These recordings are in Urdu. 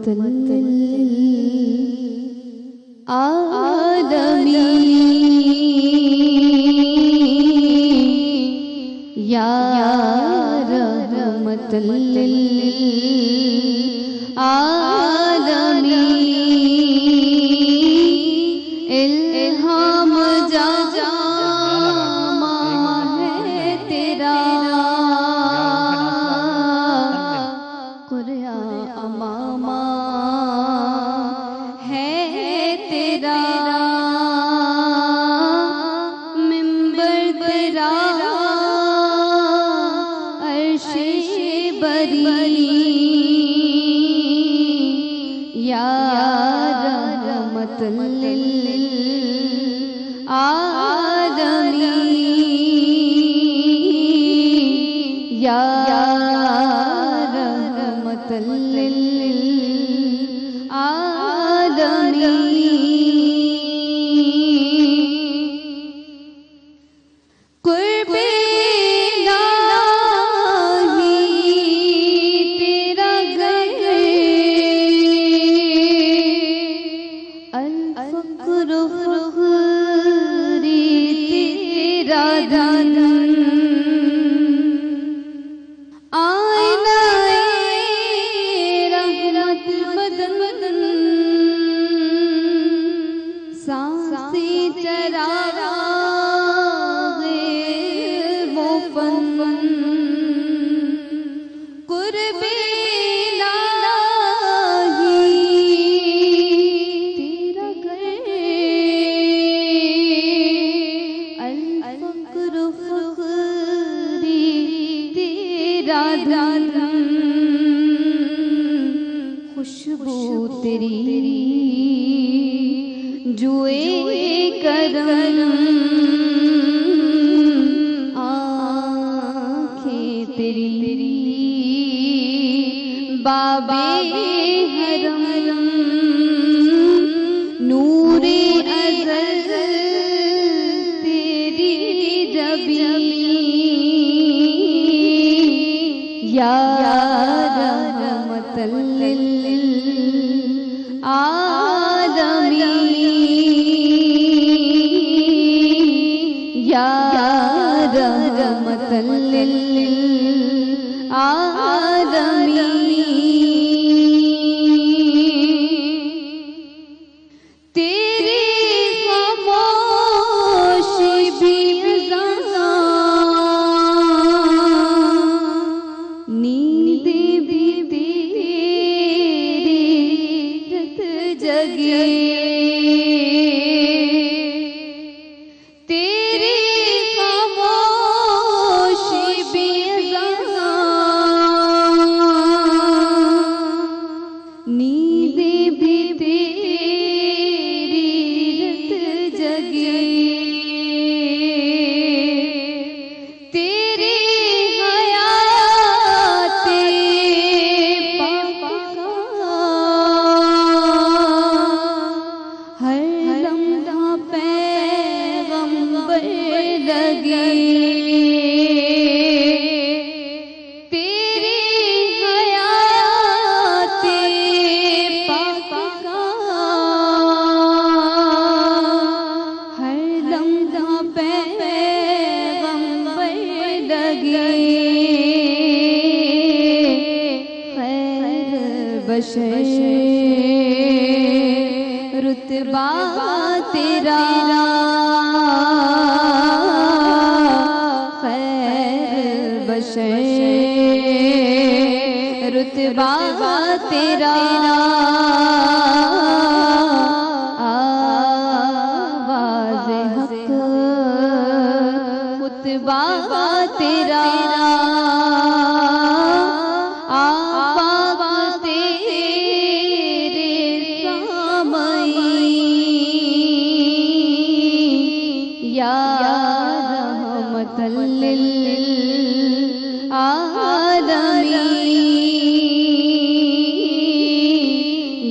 رحمت للعالمین یا رحمت للعالمین الہام جامع ہے تیرا قرآن امامہ ہے تیرا منبر تیرا عرش بری یا رحمت للعالمین یا رحمت للعالمین قرب الہی تیرا گھر الفقر فخری تیرا دھن آئینہ رحمت بدن سانسی چراغ وہ فن قرب الہی تیرا گھر الفقر فخری تیرا دھن خوشبو تیری جوئے کرم آنکھیں تیری بابے حرم نور ازل تیری جبین یا رحمت للعالمین یا رحمت للعالمین تیری خاموشی بھی نیندیں بھی تیری رت جگے تیری خاموشی بھی نیندیں بھی تیری رت جگے تیری حیات پاک کا ہر لمحہ پیغمبر لگے تیری حیات پاک کا ہر لمحہ پیغمبر لگے خیر بشر رتبہ تیرا خیر بشر رتبہ تیرا آواز حق خطبہ تیرا آواز تیرے سامعین یا رحمت للعالمین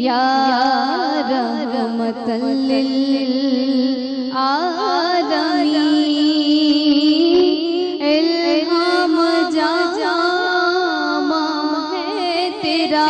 یا رحمت للعالمین الہام جامع ہے تیرا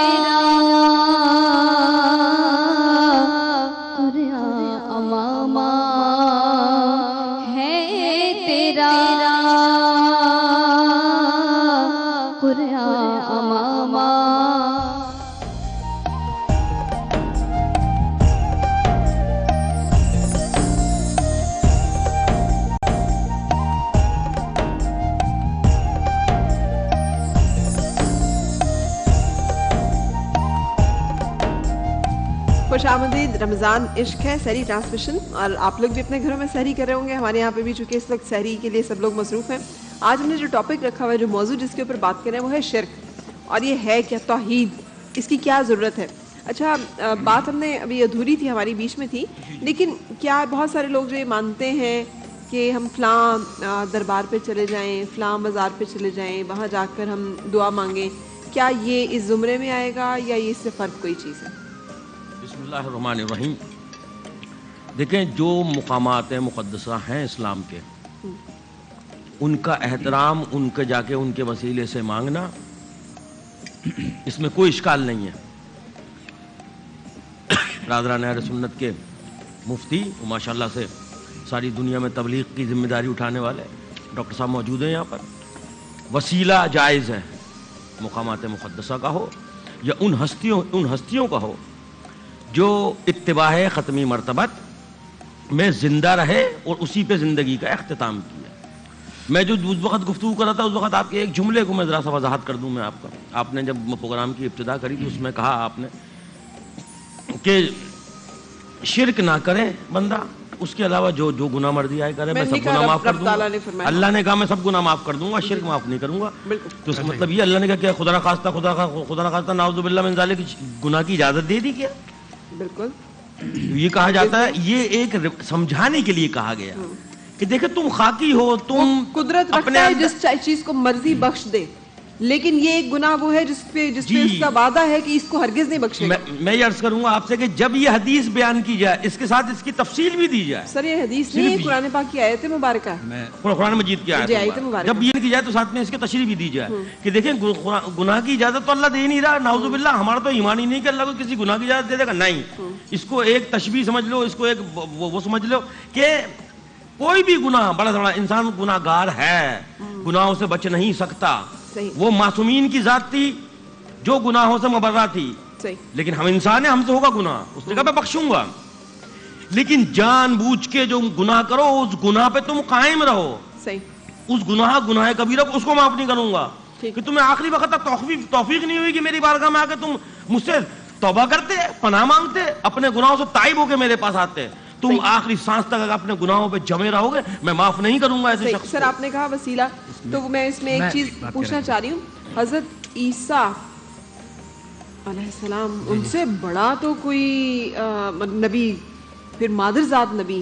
خوش آمدید. رمضان عشق ہے سحری ٹرانسمیشن, اور آپ لوگ بھی اپنے گھروں میں سحری کر رہے ہوں گے. ہمارے یہاں پہ بھی چونکہ اس وقت سحری کے لیے سب لوگ مصروف ہیں. آج ہم نے جو ٹاپک رکھا ہوا ہے, جو موضوع جس کے اوپر بات کریں وہ ہے شرک. اور یہ ہے کیا توحید, اس کی کیا ضرورت ہے. اچھا, بات ہم نے ابھی ادھوری تھی, ہماری بیچ میں تھی, لیکن کیا بہت سارے لوگ جو یہ مانتے ہیں کہ ہم فلاں دربار پہ چلے جائیں, فلاں بازار پہ چلے جائیں, وہاں جا کر ہم دعا مانگیں, کیا یہ اس زمرے میں آئے گا یا یہ اس سے فرق کوئی چیز ہے؟ بسم اللہ الرحمن الرحیم. دیکھیں, جو مقامات مقدسہ ہیں اسلام کے, ان کا احترام, ان کے جا کے ان کے وسیلے سے مانگنا, اس میں کوئی اشکال نہیں ہے. برادران اہل سنت کے مفتی, ماشاء اللہ سے ساری دنیا میں تبلیغ کی ذمہ داری اٹھانے والے ڈاکٹر صاحب موجود ہیں یہاں پر. وسیلہ جائز ہے, مقامات مقدسہ کا ہو یا ان ہستیوں کا ہو جو اتباع ختمی مرتبت میں زندہ رہے اور اسی پہ زندگی کا اختتام کیا. میں جو اس وقت گفتگو کر رہا تھا, اس وقت آپ کے ایک جملے کو میں ذرا سا وضاحت کر دوں. میں آپ نے جب پروگرام کی ابتدا کری تو اس میں کہا آپ نے کہ شرک نہ کرے بندہ, اس کے علاوہ جو گناہ مرضی آئے کرے میں سب گناہ معاف کر دوں گا. اللہ نے کہا میں سب گناہ معاف کر دوں گا, شرک معاف نہیں کروں گا. تو اس کا مطلب یہ اللہ نے کہا کہ خدا نخواستہ نعوذ باللہ من ذالک گناہ کی اجازت دے دی کیا؟ بالکل. یہ کہا جاتا ہے, یہ ایک سمجھانے کے لیے کہا گیا کہ دیکھیں تم خاکی ہو, تم قدرت رکھتا ہے جس چیز کو مرضی بخش دے, لیکن یہ ایک گناہ وہ ہے جس پہ اس کا وعدہ ہے کہ اس کو ہرگز نہیں بخشے گا. میں یہ عرض کروں گا آپ سے کہ جب یہ حدیث بیان کی جائے, اس کے ساتھ اس کی تفصیل بھی دی جائے. سر یہ حدیث نہیں, قرآن پاک کی آیت مبارکہ ہے, قرآن مجید کی آیت مبارکہ. جب یہ کی جائے تو ساتھ میں اس کی تشریح بھی دی جائے کہ دیکھیں گناہ کی اجازت تو اللہ دے نہیں رہا, نعوذ باللہ. ہمارا تو ایمان ہی نہیں کہ اللہ کو کسی گناہ کی اجازت دے دے گا. نہیں, اس کو ایک تشبیہ سمجھ لو, اس کو ایک وہ سمجھ لو کہ کوئی بھی گناہ, بڑا بڑا انسان گناہ گار ہے, گناہوں سے بچ نہیں سکتا. وہ معصومین کی ذات تھی جو گناہوں سے مبرہ تھی, لیکن ہم انسان ہیں, ہم سے ہوگا گناہ. اس نے کہا میں بخشوں گا, لیکن جان بوجھ کے جو گناہ کرو اس گناہ پہ تم قائم رہو. اس گناہ کبیرہ اس کو معاف نہیں کروں گا کہ تمہیں آخری وقت تک توفیق نہیں ہوئی کہ میری بارگاہ میں آ کے تم مجھ سے توبہ کرتے, پناہ مانگتے, اپنے گناہوں سے تائب ہو کے میرے پاس آتے. تم آخری سانس تک اگر اپنے گناہوں پہ جمے رہو گے, میں معاف نہیں کروں گا ایسے شخص. سر آپ نے کہا وسیلہ, تو میں اس میں ایک چیز پوچھنا چاہ رہی ہوں. حضرت عیسیٰ علیہ السلام, ان سے بڑا تو کوئی نبی, پھر مادرزاد نبی,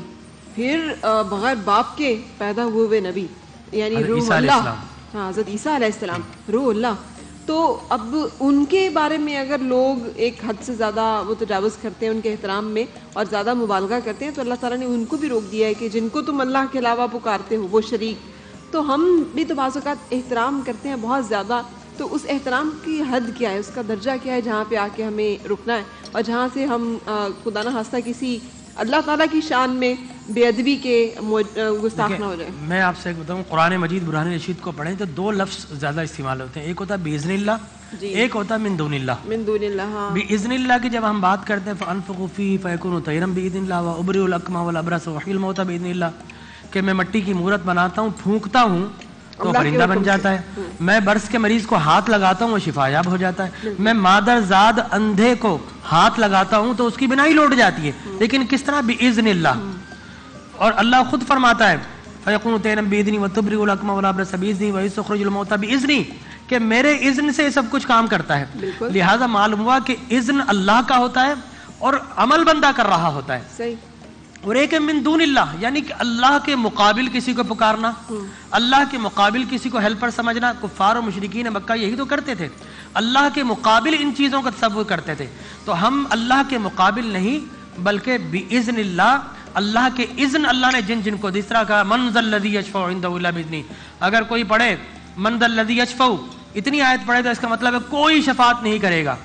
پھر بغیر باپ کے پیدا ہوئے نبی, یعنی روح اللہ. ہاں, حضرت عیسیٰ علیہ السلام روح اللہ. تو اب ان کے بارے میں اگر لوگ ایک حد سے زیادہ وہ تجاوز کرتے ہیں ان کے احترام میں اور زیادہ مبالغہ کرتے ہیں, تو اللہ تعالیٰ نے ان کو بھی روک دیا ہے کہ جن کو تم اللہ کے علاوہ پکارتے ہو وہ شریک. تو ہم بھی تو بعض اوقات احترام کرتے ہیں بہت زیادہ, تو اس احترام کی حد کیا ہے, اس کا درجہ کیا ہے جہاں پہ آ کے ہمیں رکنا ہے, اور جہاں سے ہم خدا نہ خواستہ کسی اللہ تعالیٰ کی شان میں بے ادبی کے گستاخ نہ ہو جائے. میں آپ سے ایک بتاؤں, قرآن مجید برہان رشید کو پڑھیں تو دو لفظ زیادہ استعمال ہوتے ہیں. ایک ہوتا ہے بِإِذْنِ اللَّهِ, ایک ہوتا ہے من دون اللہ. من دون اللہ. ہاں, بِإِذْنِ اللَّهِ کی جب ہم بات کرتے ہیں فَأَنفِخُ فِيهِ فَيَكُونُ طَيْرًا بِإِذْنِ اللَّهِ وَأُبْرِئُ الْأَكْمَحَ وَالْأَبْرَصَ وَأُحْيِي الْمَوْتَى بِإِذْنِ اللَّهِ, کہ میں مٹی کی مورت بناتا ہوں, پھونکتا ہوں تو پرندہ بن جاتا ہے. میں برس کے مریض کو ہاتھ لگاتا ہوں وہ شفا یاب ہو جاتا ہے. میں مادر زاد اندھے کو ہاتھ لگاتا ہوں تو اس کی بینائی لوٹ جاتی ہے. لیکن کس طرح؟ بِإِذْنِ اللَّهِ. اور اللہ خود فرماتا ہے فَيَكُونُ طَيْرًا بِإِذْنِي وَتُبْرِئُ الْأَكْمَحَ وَالْأَبْرَصَ بِإِذْنِي وَيُخْرِجُ الْمَوْتَى بِإِذْنِي, کہ میرے اذن سے سب کچھ کام کرتا ہے. لہٰذا معلوم ہوا کہ اذن اللہ کا ہوتا ہے اور عمل بندہ کر رہا ہوتا ہے. صحیح. اور ایک ہے من دون اللہ, یعنی کہ اللہ کے مقابل کسی کو پکارنا, اللہ کے مقابل کسی کو ہیلپر سمجھنا. کفار و مشرکین مکہ یہی تو کرتے تھے, اللہ کے مقابل ان چیزوں کا تصور کرتے تھے. تو ہم اللہ کے مقابل نہیں بلکہ بِإِذْنِ اللہ, اللہ کے اذن اللہ نے جن کو جس طرح کہا من ذا الذی یشفع عنده الا باذنہ. اگر کوئی پڑھے من ذا الذی یشفع, اتنی آیت پڑھے تو اس کا مطلب ہے کوئی شفاعت نہیں کرے گا.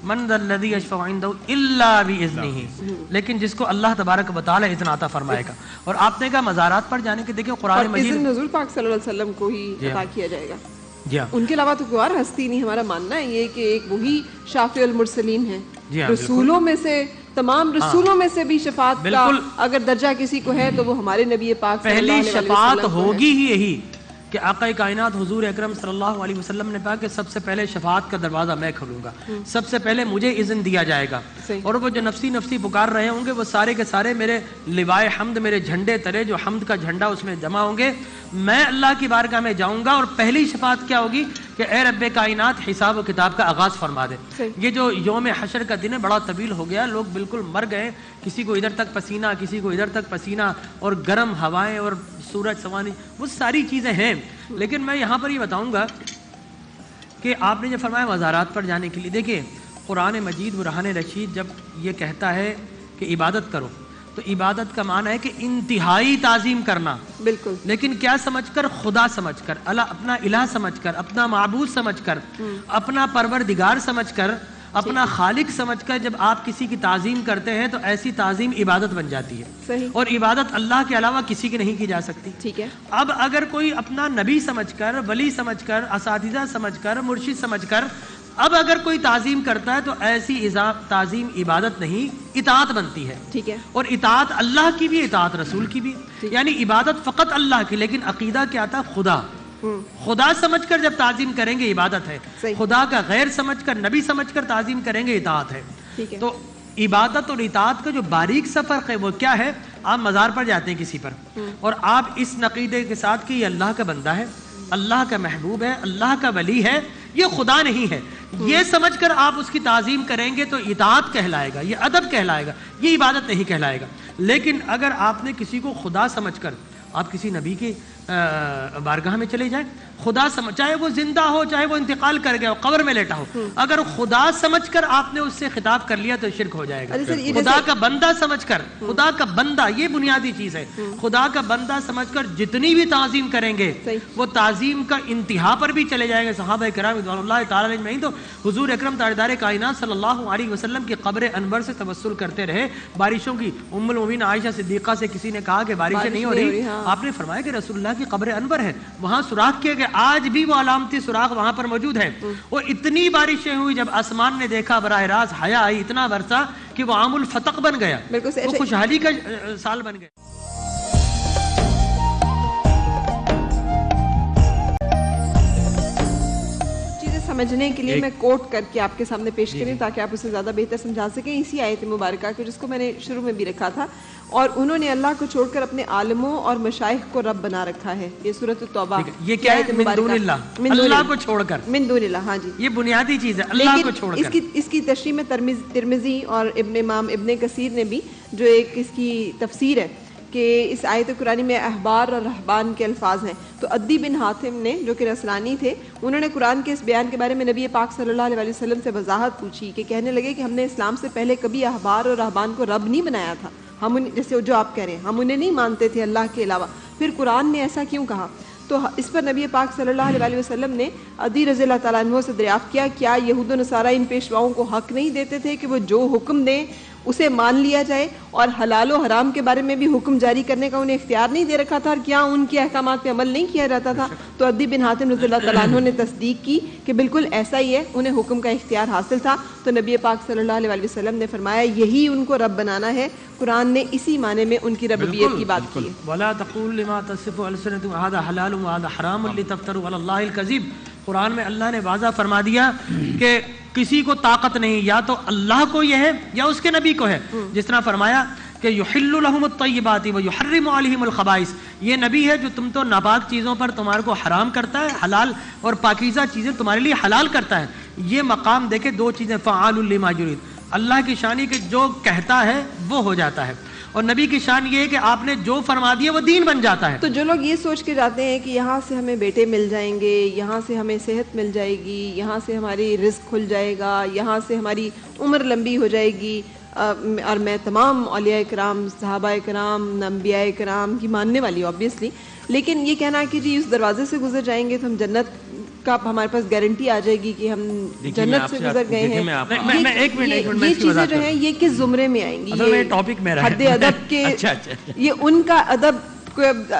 من ذا الذی یشفع عنده الا باذنہ, لیکن جس کو اللہ تبارک و تعالی اذن عطا فرمائے گا. اور آپ نے کہا مزارات پر جانے کے, دیکھیں قرآن مجید اذن حضور پاک صلی اللہ علیہ وسلم کو ہی عطا کیا جائے گا. جی ہاں, ان کے علاوہ تو کوئی اور ہستی نہیں. ہمارا ماننا ہے یہ کہ ایک وہی شافع المرسلین ہیں, رسولوں میں سے, تمام رسولوں میں سے بھی شفاعت کا اگر درجہ کسی کو ہے تو وہ ہمارے نبی پاک پہلی شفاعت ہوگی ہی یہی کہ آقا کائنات حضور اکرم صلی اللہ علیہ وسلم نے کہا کہ سب سے پہلے شفاعت کا دروازہ میں کھولوں گا، سب سے پہلے مجھے اذن دیا جائے گا، اور وہ جو نفسی نفسی پکار رہے ہوں گے وہ سارے کے سارے میرے لوائے حمد، میرے جھنڈے تلے جو حمد کا جھنڈا اس میں جمع ہوں گے، میں اللہ کی بارگاہ میں جاؤں گا، اور پہلی شفاعت کیا ہوگی کہ اے رب کائنات حساب و کتاب کا آغاز فرما دے۔ یہ جو یوم حشر کا دن ہے بڑا طویل ہو گیا، لوگ بالکل مر گئے، کسی کو ادھر تک پسینہ، کسی کو ادھر تک پسینہ، اور گرم ہوائیں اور سورج سوانی، وہ ساری چیزیں ہیں۔ لیکن میں یہاں پر یہ بتاؤں گا کہ آپ نے جو فرمایا مزارات پر جانے کے لیے، دیکھیں قرآن مجید برہان رشید جب یہ کہتا ہے کہ عبادت کرو تو عبادت کا معنی ہے کہ انتہائی تعظیم کرنا، بالکل، لیکن کیا سمجھ کر؟ خدا سمجھ کر، اپنا الہ سمجھ کر، اپنا معبود سمجھ کر، اپنا پروردگار سمجھ کر، اپنا خالق سمجھ کر جب آپ کسی کی تعظیم کرتے ہیں تو ایسی تعظیم عبادت بن جاتی ہے، صحیح، اور عبادت اللہ کے علاوہ کسی کی نہیں کی جا سکتی۔ ٹھیک ہے، اب اگر کوئی اپنا نبی سمجھ کر، ولی سمجھ کر، اساتذہ سمجھ کر، مرشد سمجھ کر اب اگر کوئی تعظیم کرتا ہے تو ایسی تعظیم عبادت نہیں، اطاعت بنتی ہے، ٹھیک ہے، اور اطاعت اللہ کی بھی، اطاعت رسول کی بھی، یعنی عبادت فقط اللہ کی، لیکن عقیدہ کیا تھا؟ خدا، خدا سمجھ کر جب تعظیم کریں گے عبادت ہے، خدا کا غیر سمجھ کر، نبی سمجھ کر تعظیم کریں گے اطاعت ہے۔ تو عبادت اور اطاعت کا جو باریک سا فرق ہے وہ کیا ہے؟ آپ مزار پر جاتے ہیں کسی پر، اور آپ اس عقیدے کے ساتھ کہ یہ اللہ کا بندہ ہے، اللہ کا محبوب ہے، اللہ کا ولی ہے، یہ خدا نہیں ہے، یہ سمجھ کر آپ اس کی تعظیم کریں گے تو اطاعت کہلائے گا، یہ ادب کہلائے گا، یہ عبادت نہیں کہلائے گا۔ لیکن اگر آپ نے کسی کو خدا سمجھ کر آپ کسی نبی کی بارگاہ میں چلے جائیں، خدا سمجھ، چاہے وہ زندہ ہو چاہے وہ انتقال کر گیا ہو، قبر میں لیٹا ہو، اگر خدا سمجھ کر آپ نے اس سے خطاب کر لیا تو شرک ہو جائے گا۔ خدا کا بندہ سمجھ کر، خدا کا بندہ، یہ بنیادی چیز ہے، خدا کا بندہ سمجھ کر جتنی بھی تعظیم کریں گے وہ تعظیم کا انتہا پر بھی چلے جائیں گے۔ صحابہ کرام رضوان اللہ تعالی علیہم تو حضور اکرم تاجدار کائنات صلی اللہ علیہ وسلم کی قبر انور سے توسل کرتے رہے، بارشوں کی۔ ام المؤمنین عائشہ صدیقہ سے کسی نے کہا کہ بارشیں نہیں ہو رہی، آپ نے فرمایا کہ رسول اللہ کی قبر انور ہے، وہاں سوراخ کیا گیا، آج بھی وہ علامتی سوراخ وہاں پر موجود ہے، اور اتنی بارشیں ہوئی جب آسمان نے دیکھا براہ راست حیا آئی، اتنا برسا کہ وہ عام الفتق بن گیا، وہ خوشحالی کا سال بن گیا۔ سمجھنے کے لیے میں کوٹ کر کے آپ کے سامنے پیش کریں تاکہ آپ اسے زیادہ بہتر سمجھا سکیں، اسی آیت مبارکہ کو جس کو میں نے شروع میں بھی رکھا تھا، اور انہوں نے اللہ کو چھوڑ کر اپنے عالموں اور مشائخ کو رب بنا رکھا ہے۔ یہ سورۃ التوبہ، یہ کیا ہے؟ من دون اللہ، اللہ کو چھوڑ کر، من دون اللہ، ہاں جی، یہ بنیادی چیز ہے، اللہ کو چھوڑ کر۔ اس کی تشریح میں ترمذی اور امام ابن کثیر نے بھی جو ایک اس کی تفسیر ہے کہ اس آیت قرآنی میں احبار اور رہبان کے الفاظ ہیں، تو عدی بن حاتم نے جو کہ نصرانی تھے، انہوں نے قرآن کے اس بیان کے بارے میں نبی پاک صلی اللہ علیہ وسلم سے وضاحت پوچھی کہ کہنے لگے کہ ہم نے اسلام سے پہلے کبھی احبار اور رہبان کو رب نہیں بنایا تھا، ہم جیسے جو آپ کہہ رہے ہیں، ہم انہیں نہیں مانتے تھے اللہ کے علاوہ، پھر قرآن نے ایسا کیوں کہا؟ تو اس پر نبی پاک صلی اللہ علیہ وسلم نے عدی رضی اللہ تعالیٰ عنہ سے دریافت کیا، کیا یہود و نصارہ ان پیشواؤں کو حق نہیں دیتے تھے کہ وہ جو حکم دیں اسے مان لیا جائے، اور حلال و حرام کے بارے میں بھی حکم جاری کرنے کا انہیں اختیار نہیں دے رکھا تھا، اور کیا ان کے احکامات پہ عمل نہیں کیا جاتا تھا؟ تو عدی بن حاتم رضی اللہ تعالیٰ عنہ نے تصدیق کی کہ بالکل ایسا ہی ہے، انہیں حکم کا اختیار حاصل تھا۔ تو نبی پاک صلی اللہ علیہ وسلم نے فرمایا یہی ان کو رب بنانا ہے، قرآن نے اسی معنی میں ان کی ربوبیت کی بات کی ہے۔ وَلَا تَقُولُوا لِمَا تَصِفُ أَلْسِنَتُكُمْ هَٰذَا حَلَالٌ وَهَٰذَا حَرَامٌ لِتَفْتَرُوا عَلَى اللَّهِ الْكَذِبَ۔ قرآن میں اللہ نے واضح فرما دیا کہ کسی کو طاقت نہیں، یا تو اللہ کو یہ ہے یا اس کے نبی کو ہے، جس طرح فرمایا کہ یحل لهم الطیبات ویحرم علیہم الخبائث، یہ نبی ہے جو تم تو ناپاک چیزوں پر تمہارے کو حرام کرتا ہے، حلال اور پاکیزہ چیزیں تمہارے لیے حلال کرتا ہے۔ یہ مقام دیکھیں، دو چیزیں، فعال لما یرید، اللہ کی شان کہ جو کہتا ہے وہ ہو جاتا ہے، اور نبی کی شان یہ ہے کہ آپ نے جو فرما دیا وہ دین بن جاتا ہے۔ تو جو لوگ یہ سوچ کے جاتے ہیں کہ یہاں سے ہمیں بیٹے مل جائیں گے، یہاں سے ہمیں صحت مل جائے گی، یہاں سے ہماری رزق کھل جائے گا، یہاں سے ہماری عمر لمبی ہو جائے گی، اور میں تمام اولیاء کرام، صحابہ کرام، انبیاء کرام کی ماننے والی اوبیسلی، لیکن یہ کہنا کہ جی اس دروازے سے گزر جائیں گے تو ہم جنت کا ہمارے پاس گارنٹی آ جائے گی کہ ہم جنت سے گزر گئے ہیں، یہ چیزیں جو ہیں یہ کس زمرے میں آئیں گی؟ حد ادب کے، یہ ان کا ادب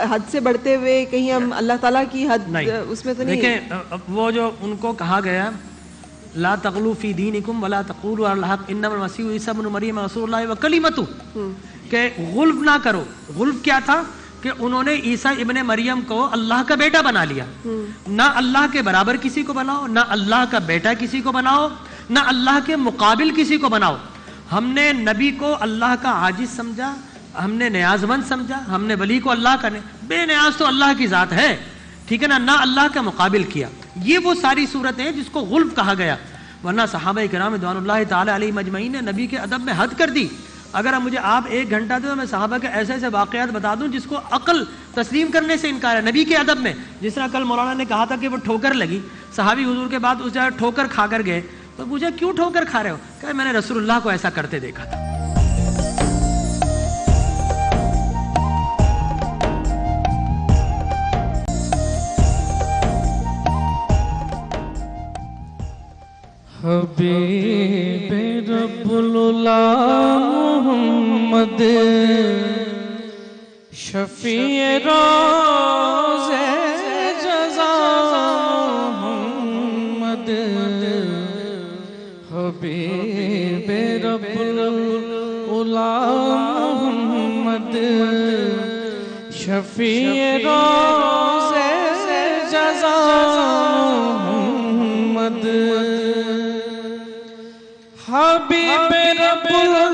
حد سے بڑھتے ہوئے کہیں ہم اللہ تعالیٰ کی حد اس میں تو نہیں۔ دیکھیں وہ جو ان کو کہا گیا لا تغلو فی دینکم ولا تقولوا علی الحق انما المسیح عیسی ابن مریم رسول اللہ وکلمتہ، کہ غلف نہ کرو۔ غلف کیا تھا کہ انہوں نے عیسیٰ ابن مریم کو اللہ کا بیٹا بنا لیا. نہ اللہ کے برابر کسی کو بناؤ، نہ اللہ کا بیٹا کسی کو بناؤ، نہ اللہ کے مقابل کسی کو بناؤ. ہم نے نبی کو اللہ کا عاجز سمجھا، ہم نے نیاز مند سمجھا، ہم نے ولی کو اللہ کا بے نیاز تو اللہ کی ذات ہے، ٹھیک ہے نا، نہ اللہ کا مقابل کیا. یہ وہ ساری صورتیں ہیں جس کو غلب کہا گیا. ورنہ صحابہ کرام رضوان اللہ تعالی علیہ مجمعین نے نبی کے ادب میں حد کر دی. اگر مجھے آپ 1 گھنٹہ دیں تو میں صحابہ کے ایسے ایسے واقعات بتا دوں جس کو عقل تسلیم کرنے سے انکار ہے. نبی کے ادب میں جس طرح کل مولانا نے کہا تھا کہ وہ ٹھوکر لگی، صحابی حضور کے بعد اس جگہ ٹھوکر کھا کر گئے، تو پوچھا کیوں ٹھوکر کھا رہے ہو؟ کہ میں نے رسول اللہ کو ایسا کرتے دیکھا تھا. حبیب رب العلا محمد شفیع روز جزا محمد، حبیب رب العلا محمد شفیع روز جزا محمد، حبیب رب العلا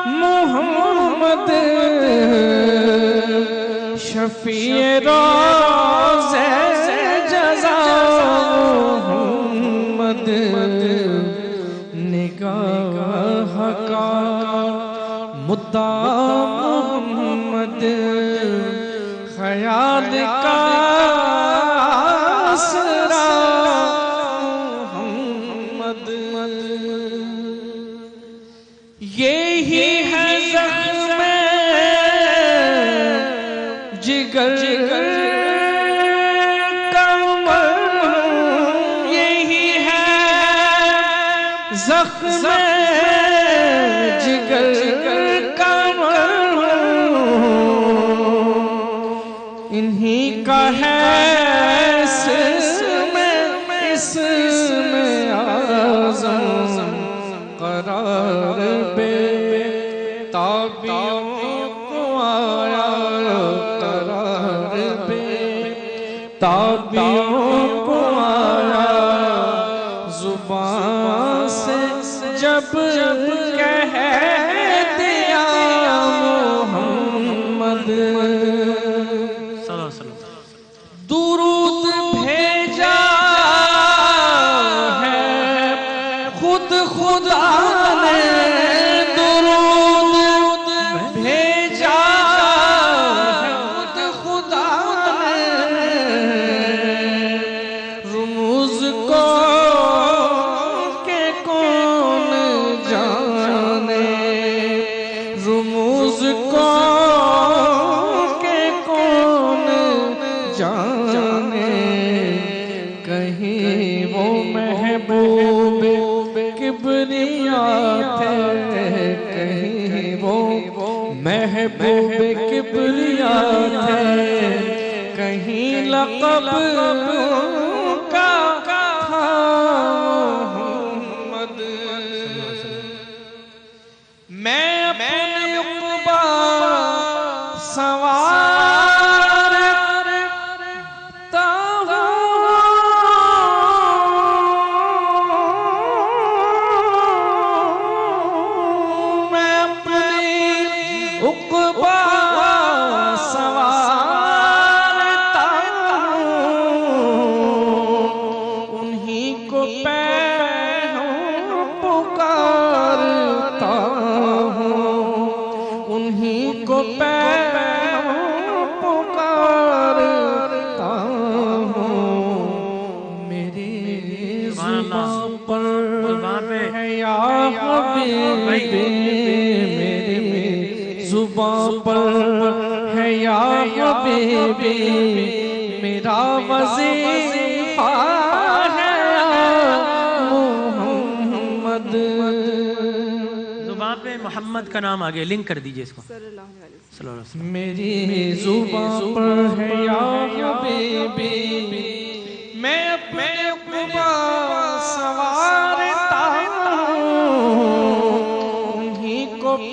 محمد شفیع روز جزا محمد، نگاہ کا مدعا محمد، خیال کا آسرا محمد، یہی ہے زخم جگر کمر، یہی ہے زخم جگر کمر، انہی کا ہے اسم اعظم قرار بے تابعوں کو آیا قرار بے تابعوں کو آیا، زبان سے جب کہہ دیا محمد، درود بھیجا ہے خود خدا نے، درود بھیجا ہے خود خدا نے، رموز کو کہ کون جانے، رموز کو کہ کون جانے، کہیں وہ محبوب کبریا تھے، کہیں وہ محبوب کبریا تھے، کہیں لقب کا تھا محمد، میں اپنے عقبہ سوار زبان پر ہے یا حبیبی میرا وظیفہ ہے محمد، زبان پہ محمد کا نام آگے لنک کر دیجئے اس کو، صلی اللہ علیہ وسلم. میری زبان پر ہے یا حبیبی میں اپنے عقبہ سوارتا ہوں، انہی کو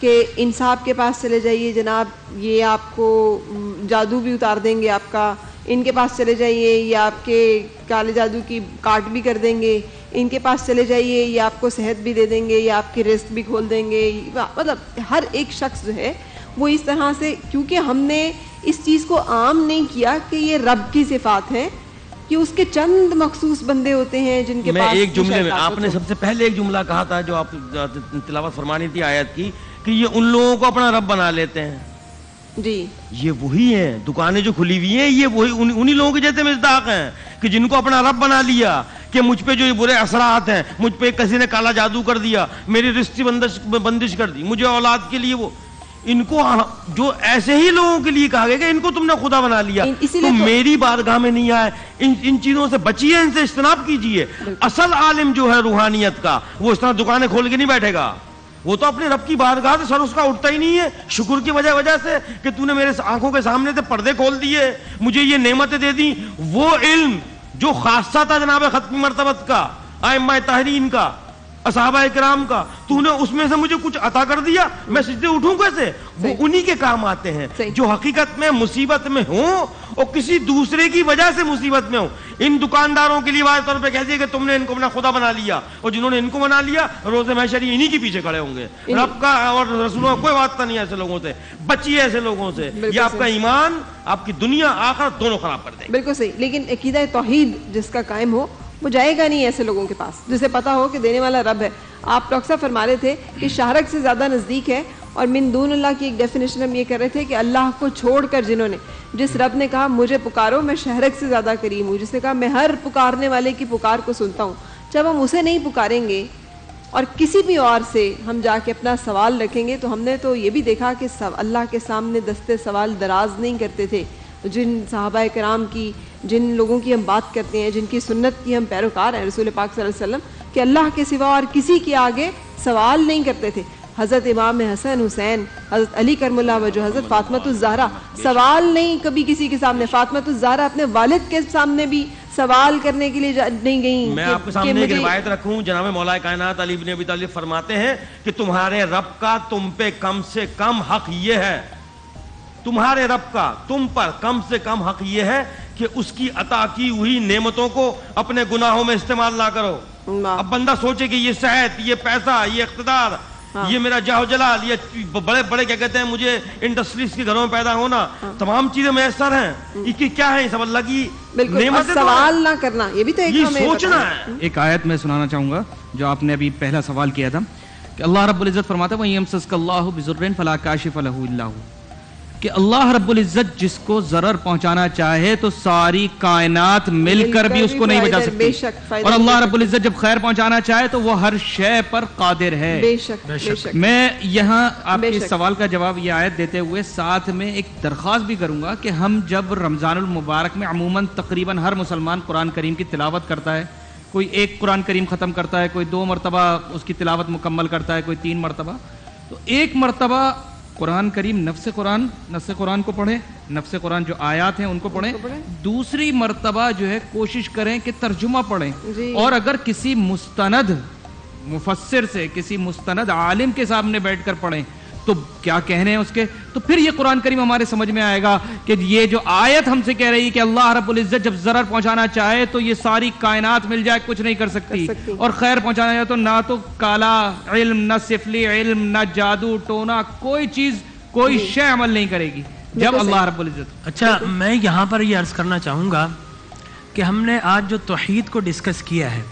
کہ ان صاحب کے پاس چلے جائیے جناب یہ آپ کو جادو بھی اتار دیں گے آپ کا، ان کے پاس چلے جائیے یہ آپ کے کالے جادو کی کاٹ بھی کر دیں گے، ان کے پاس چلے جائیے یہ آپ کو صحت بھی دے دیں گے، یہ آپ کی رزق بھی کھول دیں گے. مطلب ہر ایک شخص جو ہے وہ اس طرح سے، کیونکہ ہم نے اس چیز کو عام نہیں کیا کہ یہ رب کی صفات ہیں، کہ اس کے چند مخصوص بندے ہوتے ہیں جن کے میں پاس ایک جملے میں، آپ نے سب سے پہلے ایک جملہ کہا تھا جو آپ تلاوت فرمانی تھی آیت کی، کہ یہ ان لوگوں کو اپنا رب بنا لیتے ہیں. جی یہ وہی ہیں دکانیں جو کھلی ہوئی ہیں، یہ وہی انہی لوگوں کے جیسے مصداق ہیں کہ جن کو اپنا رب بنا لیا، کہ مجھ پہ جو یہ برے اثرات ہیں، مجھ پہ کسی نے کالا جادو کر دیا، میری رزق کی بندش کر دی، مجھے اولاد کے لیے وہ، ان کو جو ایسے ہی لوگوں کے لیے کہا گیا کہ ان کو تم نے خدا بنا لیا، تو میری بارگاہ میں نہیں آئے. ان چیزوں سے بچیے، ان سے اجتناب کیجیے. اصل عالم جو ہے روحانیت کا، وہ اس طرح دکانیں کھول کے نہیں بیٹھے گا، وہ تو اپنے رب کی بارگاہ سے سر اس کا اٹھتا ہی نہیں ہے، شکر کی وجہ سے کہ تو نے میرے آنکھوں کے سامنے سے پردے کھول دیے، مجھے یہ نعمتیں دے دی. وہ علم جو خاصہ تھا جناب ختمی مرتبت کا، ائمہ طاہرین کا، صحابہ کرام کا، تو نے اس میں سے مجھے کچھ عطا کر دیا، میں سجدے اٹھوں کیسے؟ وہ انہی کے کام آتے ہیں جو حقیقت میں مصیبت میں ہوں اور کسی دوسرے کی وجہ سے مصیبت میں ہوں. ان دکانداروں کے لیے واضح طور پہ کہہ دیا کہ تم نے ان کو اپنا خدا بنا لیا، اور جنہوں نے ان کو بنا لیا روز محشر انہی کے پیچھے کھڑے ہوں گے. رب کا اور رسولوں کا کوئی واسطہ نہیں ہے ایسے لوگوں سے. بچیے ایسے لوگوں سے، یہ آپ کا ایمان، آپ کی دنیا آخرت دونوں خراب کر دیں گے. بالکل صحیح. لیکن عقیدہ توحید جس کا قائم ہو وہ جائے گا نہیں ایسے لوگوں کے پاس جسے پتا ہو کہ دینے والا رب ہے. آپ ڈاکٹر صاحب فرما رہے تھے کہ شہرک سے زیادہ نزدیک ہے، اور من دون اللہ کی ایک ڈیفینیشن ہم یہ کر رہے تھے کہ اللہ کو چھوڑ کر جنہوں نے، جس رب نے کہا مجھے پکارو میں شہرک سے زیادہ کریم ہوں، جس نے کہا میں ہر پکارنے والے کی پکار کو سنتا ہوں، جب ہم اسے نہیں پکاریں گے اور کسی بھی اور سے ہم جا کے اپنا سوال رکھیں گے، تو ہم نے تو یہ بھی دیکھا کہ اللہ کے سامنے دستے سوال دراز نہیں کرتے تھے. جن صحابہ کرام کی، جن لوگوں کی ہم بات کرتے ہیں، جن کی سنت کی ہم پیروکار ہیں، رسول پاک صلی اللہ علیہ وسلم، کہ اللہ کے سوا اور کسی کے آگے سوال نہیں کرتے تھے. حضرت امام حسن حسین، حضرت علی کرم اللہ وجہ، حضرت فاطمہ الزہرا، سوال نہیں کبھی کسی کے سامنے. فاطمہ الزہرا اپنے والد کے سامنے بھی سوال کرنے کے لیے نہیں گئیں. میں آپ کے سامنے ایک روایت رکھوں، جناب مولا کائنات علی بن ابی طالب فرماتے ہیں کہ تمہارے رب کا تم پہ کم سے کم حق یہ ہے، تمہارے رب کا تم پر کم سے کم حق یہ ہے کہ اس کی عطا کی ہوئی نعمتوں کو اپنے گناہوں میں استعمال نہ کرو. اب بندہ سوچے کہ یہ صحت، یہ پیسہ، یہ اقتدار، یہ میرا جاہ و جلال، یہ بڑے بڑے کیا کہتے ہیں مجھے انڈسٹریز کے گھروں میں پیدا ہونا، تمام چیزیں میسر ہیں، یہ کیا ہے؟ سب اللہ کی نعمت. سوال نہ کرنا یہ بھی تو ایک سوچنا ہے. ایک آیت میں سنانا چاہوں گا جو آپ نے ابھی پہلا سوال کیا تھا کہ اللہ رب العزت فرماتا ہے وَإِن يَمْسَسْكَ اللَّهُ بِضُرٍّ فَلَا كَاشِفَ لَهُ إِلَّا هُوَ، کہ اللہ رب العزت جس کو ضرر پہنچانا چاہے تو ساری کائنات مل کر بھی اس کو نہیں بچا سکتی، اور اللہ رب العزت جب خیر پہنچانا چاہے تو وہ ہر شے پر قادر ہے. بے شک. میں یہاں آپ کے سوال کا جواب یہ آیت دیتے ہوئے ساتھ میں ایک درخواست بھی کروں گا کہ ہم جب رمضان المبارک میں عموماً تقریباً ہر مسلمان قرآن کریم کی تلاوت کرتا ہے، کوئی ایک قرآن کریم ختم کرتا ہے، کوئی 2 مرتبہ اس کی تلاوت مکمل کرتا ہے، کوئی 3 مرتبہ، تو ایک مرتبہ قرآن کریم نفس قرآن کو پڑھیں، نفس قرآن جو آیات ہیں ان کو پڑھیں، دوسری مرتبہ جو ہے کوشش کریں کہ ترجمہ پڑھیں، اور اگر کسی مستند مفسر سے، کسی مستند عالم کے سامنے بیٹھ کر پڑھیں تو کیا کہنے ہیں اس کے، تو پھر یہ قرآن کریم ہمارے سمجھ میں آئے گا کہ یہ جو آیت ہم سے کہہ رہی ہے کہ اللہ رب العزت جب ضرر پہنچانا چاہے تو یہ ساری کائنات مل جائے کچھ نہیں کر سکتی، اور خیر پہنچانا چاہے تو نہ تو کالا علم، نہ سفلی علم، نہ جادو ٹونا، کوئی چیز، کوئی شے عمل نہیں کرے گی جب اللہ رب العزت. اچھا، میں یہاں پر یہ عرض کرنا چاہوں گا کہ ہم نے آج جو توحید کو ڈسکس کیا ہے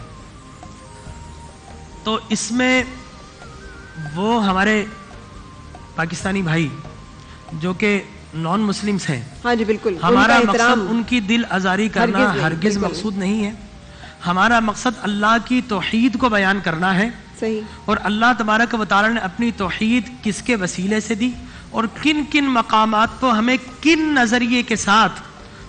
تو اس میں وہ ہمارے پاکستانی بھائی جو کہ نان مسلمز ہیں، ہاں جی بالکل، ہمارا مقصد ان کی دل آزاری کرنا ہرگز مقصود نہیں ہے. ہمارا مقصد اللہ کی توحید کو بیان کرنا ہے. صحیح. اور اللہ تبارک و تعالی نے اپنی توحید کس کے وسیلے سے دی اور کن کن مقامات کو ہمیں کن نظریے کے ساتھ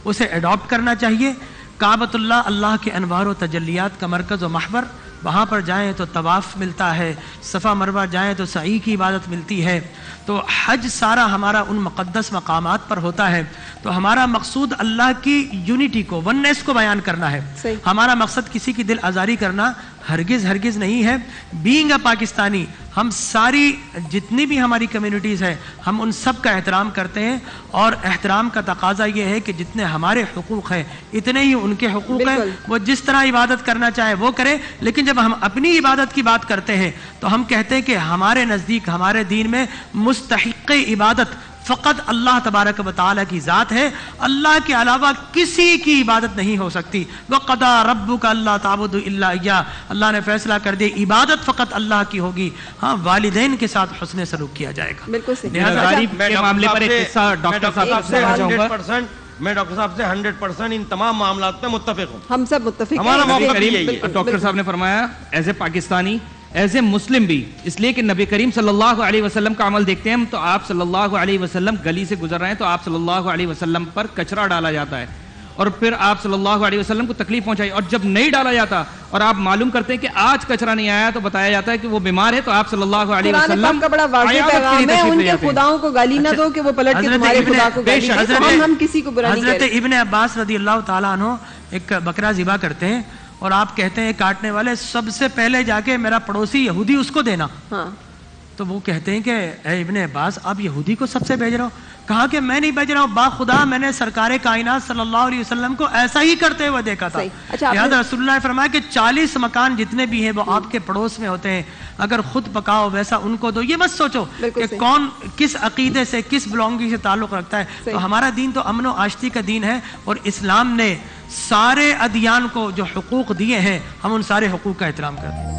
اسے ایڈاپٹ کرنا چاہیے. کعبۃ اللہ اللہ کے انوار و تجلیات کا مرکز و محور، وہاں پر جائیں تو طواف ملتا ہے، صفا مروہ جائیں تو سعی کی عبادت ملتی ہے. تو حج سارا ہمارا ان مقدس مقامات پر ہوتا ہے. تو ہمارا مقصود اللہ کی یونٹی کو، وننس کو بیان کرنا ہے. ہمارا مقصد کسی کی دل آزاری کرنا ہرگز نہیں ہے. بینگ اے پاکستانی ہم ساری جتنی بھی ہماری کمیونٹیز ہیں ہم ان سب کا احترام کرتے ہیں، اور احترام کا تقاضا یہ ہے کہ جتنے ہمارے حقوق ہیں اتنے ہی ان کے حقوق ہیں، وہ جس طرح عبادت کرنا چاہے وہ کرے، لیکن جب ہم اپنی عبادت کی بات کرتے ہیں تو ہم کہتے ہیں کہ ہمارے نزدیک ہمارے دین میں مستحق عبادت فقط اللہ تبارک و تعالیٰ کی ذات ہے، اللہ کے علاوہ کسی کی عبادت نہیں ہو سکتی۔ وَقَضَىٰ رَبُّكَ أَلَّا تَعْبُدُوا إِلَّا إِيَّاهُ، اللہ نے فیصلہ کر دیا عبادت فقط اللہ کی ہوگی، ہاں والدین کے ساتھ حسن سلوک کیا جائے گا۔ بالکل صحیح۔ غریب کے معاملے پر ایک قصہ ڈاکٹر صاحب سے کہنا چاہوں گا۔ میں ڈاکٹر صاحب سے 100% ان تمام معاملات پہ متفق ہوں، ہم سب متفق ہیں۔ ہمارا موقف یہی ہے۔ ڈاکٹر صاحب نے فرمایا as a Pakistani, as a Muslim بھی، اس لیے کہ نبی کریم صلی اللہ علیہ وسلم کا عمل دیکھتے ہیں ہم، تو آپ صلی اللہ علیہ وسلم گلی سے گزر رہے ہیں تو آپ صلی اللہ علیہ وسلم پر کچرا ڈالا جاتا ہے، اور پھر آپ صلی اللہ علیہ وسلم کو تکلیف پہنچائی، اور جب نہیں ڈالا جاتا اور آپ معلوم کرتے ہیں کہ آج کچرا نہیں آیا تو بتایا جاتا ہے کہ وہ بیمار ہے، تو آپ صلی اللہ علیہ وسلم کا بڑا واضح پیغام ہے، ان کے خداؤں کو گالی نہ دو کہ وہ پلٹ کے تمہارے خدا کو گالی دے، ہم کسی کو برا نہیں کہہ رہے۔ حضرت ابن عباس رضی اللہ تعالیٰ عنہ ایک بکرا ذبح کرتے ہیں، اور آپ کہتے ہیں کاٹنے والے سب سے پہلے جا کے میرا پڑوسی یہودی اس کو دینا، تو وہ کہتے ہیں کہ اے ابن عباس آپ یہودی کو سب سے بھیج رہے ہو؟ کہا کہ میں نہیں بھیج رہا ہوں، با خدا میں نے سرکار کائنات صلی اللہ علیہ وسلم کو ایسا ہی کرتے ہوئے دیکھا تھا۔ لہٰذا رسول اللہ نے فرمایا کہ 40 مکان جتنے بھی ہیں وہ آپ کے پڑوس میں ہوتے ہیں، اگر خود پکاؤ ویسا ان کو دو۔ یہ مت سوچو کہ کون کس عقیدے سے کس بلونگنگ سے تعلق رکھتا ہے، تو ہمارا دین تو امن و آشتی کا دین ہے، اور اسلام نے سارے ادیان کو جو حقوق دیے ہیں ہم ان سارے حقوق کا احترام کرتے ہیں۔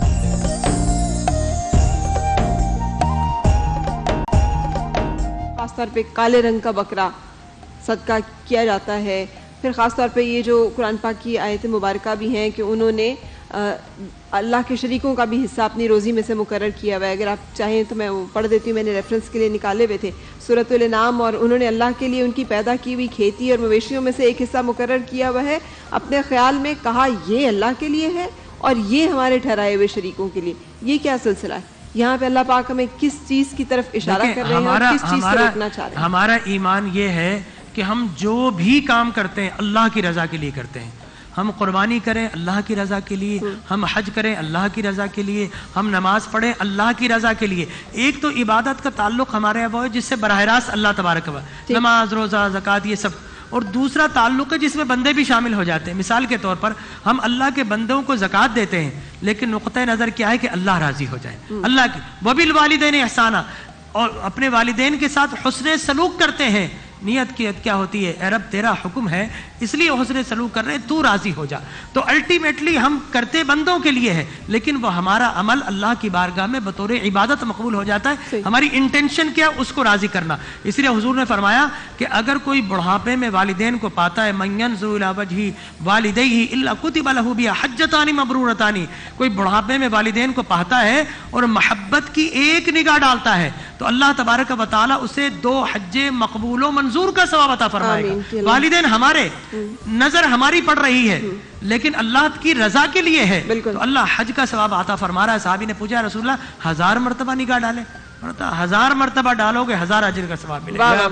خاص طور پہ کالے رنگ کا بکرا صدقہ کیا جاتا ہے، پھر خاص طور پہ یہ جو قرآن پاک کی آیت مبارکہ بھی ہیں کہ انہوں نے اللہ کے شریکوں کا بھی حصہ اپنی روزی میں سے مقرر کیا ہوا ہے۔ اگر آپ چاہیں تو میں وہ پڑھ دیتی ہوں، میں نے ریفرنس کے لیے نکالے ہوئے تھے سورۃ الانعام، اور انہوں نے اللہ کے لیے ان کی پیدا کی ہوئی کھیتی اور مویشیوں میں سے ایک حصہ مقرر کیا ہوا ہے اپنے خیال میں، کہا یہ اللہ کے لیے ہے اور یہ ہمارے ٹھہرائے ہوئے شریکوں کے لیے۔ یہ کیا سلسلہ ہے؟ یہاں پہ اللہ پاک ہمیں کس چیز کی طرف اشارہ کر رہے ہیں اور کس چیز سے روکنا چاہ رہے ہیں؟ ہمارا ایمان یہ ہے کہ ہم جو بھی کام کرتے ہیں اللہ کی رضا کے لیے کرتے ہیں۔ ہم قربانی کریں اللہ کی رضا کے لیے، ہم حج کریں اللہ کی رضا کے لیے، ہم نماز پڑھیں اللہ کی رضا کے لیے۔ ایک تو عبادت کا تعلق ہمارے وہ ہے جس سے براہ راست اللہ تبارک و تعالی، نماز روزہ زکوٰۃ یہ سب، اور دوسرا تعلق ہے جس میں بندے بھی شامل ہو جاتے ہیں۔ مثال کے طور پر ہم اللہ کے بندوں کو زکوٰۃ دیتے ہیں، لیکن نقطۂ نظر کیا ہے کہ اللہ راضی ہو جائے، اللہ کی وبالوالدین احسانا، اور اپنے والدین کے ساتھ حسن سلوک کرتے ہیں۔ نیت کی کیا ہوتی ہے؟ اے رب تیرا حکم ہے اس لیے حسن سلوک کر رہے ہیں، تو راضی ہو جا۔ تو الٹیمیٹلی ہم کرتے بندوں کے لیے ہے، لیکن وہ ہمارا عمل اللہ کی بارگاہ میں بطور عبادت مقبول ہو جاتا ہے۔ ہماری انٹینشن کیا؟ اس کو راضی کرنا۔ اس لیے حضور نے فرمایا کہ اگر کوئی بڑھاپے میں والدین کو پاتا ہے، من ينظر الى وجه والديه الا كتب له بها حجتان مبرورتان، کوئی بڑھاپے میں والدین کو پاتا ہے اور محبت کی ایک نگاہ ڈالتا ہے تو اللہ تبارک و تعالی اسے 2 حج مقبول و منظور کا ثواب عطا فرمائے گا۔ والدین ہمارے، نظر ہماری پڑ رہی ہے لیکن اللہ کی رضا کے لیے ہے، تو اللہ حج کا ثواب عطا فرما رہا ہے۔ صحابی نے پوچھا رسول اللہ 1000 مرتبہ نگاہ ڈالے؟ 1000 مرتبہ ڈالو گے 1000 اجر کا ثواب ملے گا۔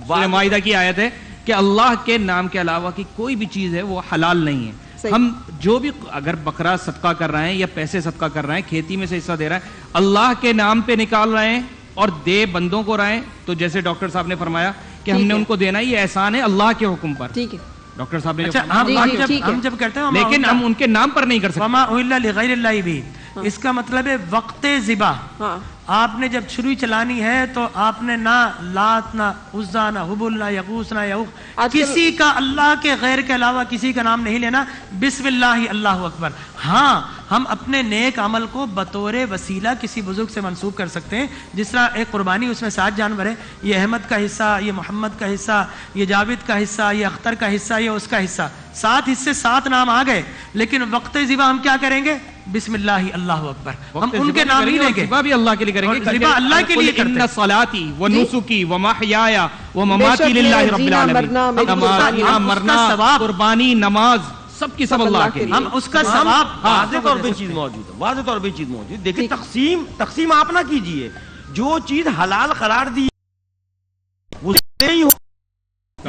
سورہ مائدہ کی آیت ہے کہ اللہ کے نام کے علاوہ کی کوئی بھی چیز ہے وہ حلال نہیں ہے۔ ہم جو بھی اگر بکرا صدقہ کر رہے ہیں یا پیسے صدقہ کر رہے ہیں، کھیتی میں سے حصہ دے رہے ہیں، اللہ کے نام پہ نکال رہے ہیں اور دے بندوں کو رہے ہیں، تو جیسے ڈاکٹر صاحب نے فرمایا کہ ہم نے ان کو دینا، یہ احسان ہے اللہ کے حکم پر۔ ٹھیک ہے ڈاکٹر صاحب نے ہم جب کرتے ہیں لیکن ہم ان کے نام پر نہیں کر سکتے۔ وما اہل لغیر اللہ بھی، اس کا مطلب ہے وقت ذبح آپ نے جب چھری چلانی ہے تو آپ نے نہ لات نہ عزا نہ حبل نہ یغوث نہ یعوق کسی کا اللہ کے غیر کے علاوہ کسی کا نام نہیں لینا، بسم اللہ اللہ اکبر۔ ہاں ہم اپنے نیک عمل کو بطور وسیلہ کسی بزرگ سے منسوب کر سکتے ہیں، جس طرح ایک قربانی اس میں 7 جانور ہے، یہ احمد کا حصہ، یہ محمد کا حصہ، یہ جاوید کا حصہ، یہ اختر کا حصہ، یہ اس کا حصہ، 7 حصے 7 نام آ گئے، لیکن وقت ذبح ہم کیا کریں گے؟ بسم اللہ اللہ اکبر، ہم ان کے نام ہی لیں گے، ذبح بھی اللہ کے لیے کریں گے، ذبح اللہ کے لیے کرتے ہیں۔ ان صلاتی و نسکی و محیای و مماتی للہ رب العالمین، مرنا قربانی نماز سب کی سب اللہ کے لیے، ہم اس کا ثواب واضح طور پہ چیز موجود ہے، واضح طور پہ چیز موجود ہے۔ دیکھیں تقسیم آپ نہ کیجئے، جو چیز حلال قرار دی وہ نہیں ہو،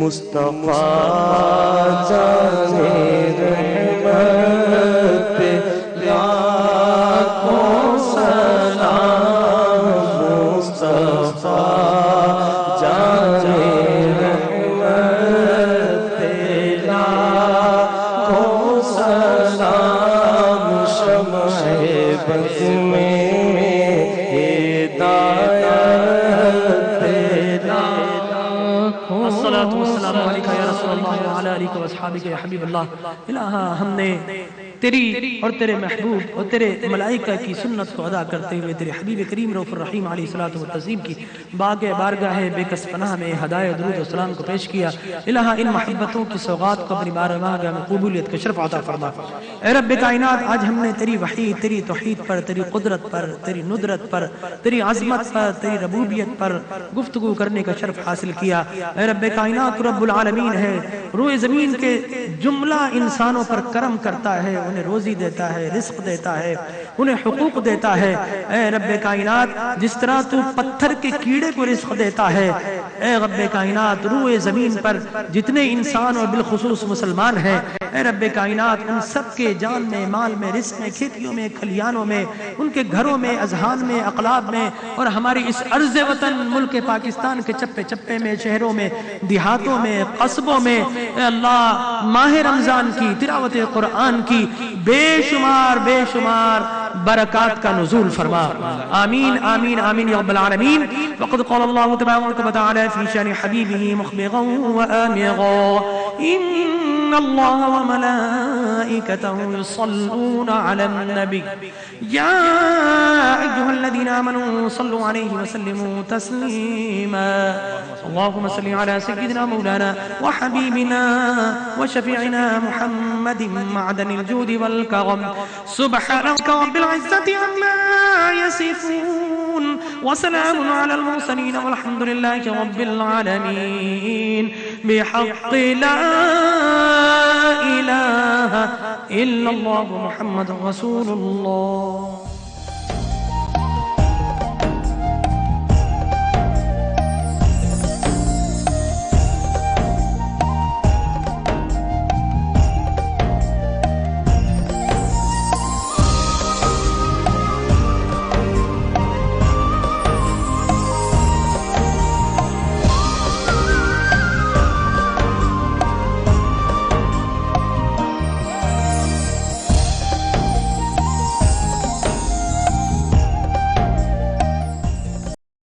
مصطفیٰ جانے رحمت پہ لاکھوں سلام مصطفیٰ جانے رحمت پہ لاکھوں سلام شمع بز میں الصلاۃ والسلام علیکہ یا رسول اللہ وعلی آلہ واصحابہ یا حبیب اللہ۔ الہا ہم نے تیری اور تیرے محبوب اور تیرے ملائکہ کی سنت کو ادا کرتے ہوئے تیرے حبیب کریم رؤوف الرحیم علیہ الصلوۃ والتسلیم کی بارگاہ بے کس پناہ میں ہدایت درود و سلام کو پیش کیا۔ الہا ان محبتوں کی سوغات کو اپنی بارگاہ میں قبولیت کا شرف عطا فرما۔ اے رب کائنات، آج ہم نے تیری وحی، تیری توحید پر، تیری قدرت پر، تیری ندرت پر، تیری عظمت پر، تیری ربوبیت پر گفتگو کرنے کا شرف حاصل کیا۔ اے رب کائنات، رب العالمین ہے، روئے زمین کے جملہ انسانوں پر کرم کرتا ہے، انہیں روزی دیتا ہے، رزق دیتا ہے، انہیں حقوق دیتا ہے۔ اے رب کائنات، جس طرح تو پتھر کے کیڑے کو رزق دیتا ہے، اے رب کائنات، روئے زمین پر جتنے انسان اور بالخصوص مسلمان ہیں، اے رب کائنات، ان سب کے جان میں، مال میں، رزق میں، کھیتیوں میں، کھلیانوں میں، ان کے گھروں میں، اذہان میں، اقلاب میں، اور ہماری اس ارض وطن ملک پاکستان کے چپے چپے میں، شہروں میں، دیہاتوں میں، قصبوں میں، اے اللہ، ماہ رمضان کی تلاوت قرآن کی بے شمار برکات کا نزول فرما۔ آمین آمین آمین یا رب العالمین۔ وقد قال اللہ تبارک و تعالی فی شان حبیبہ مخبرا وآمرا ان اللہ وملائکتہ یصلون علی النبی یا ایھا الذین آمنوا صلوا علیہ وسلموا تسلیما۔ اللہم صل علی سیدنا مولانا وحبیبنا وشفیعنا محمد معدن الجود والکرم۔ سبحانک رب العزة عما يصفون وسلام على المرسلين والحمد لله رب العالمين بحق لا إله إلا الله محمد رسول الله۔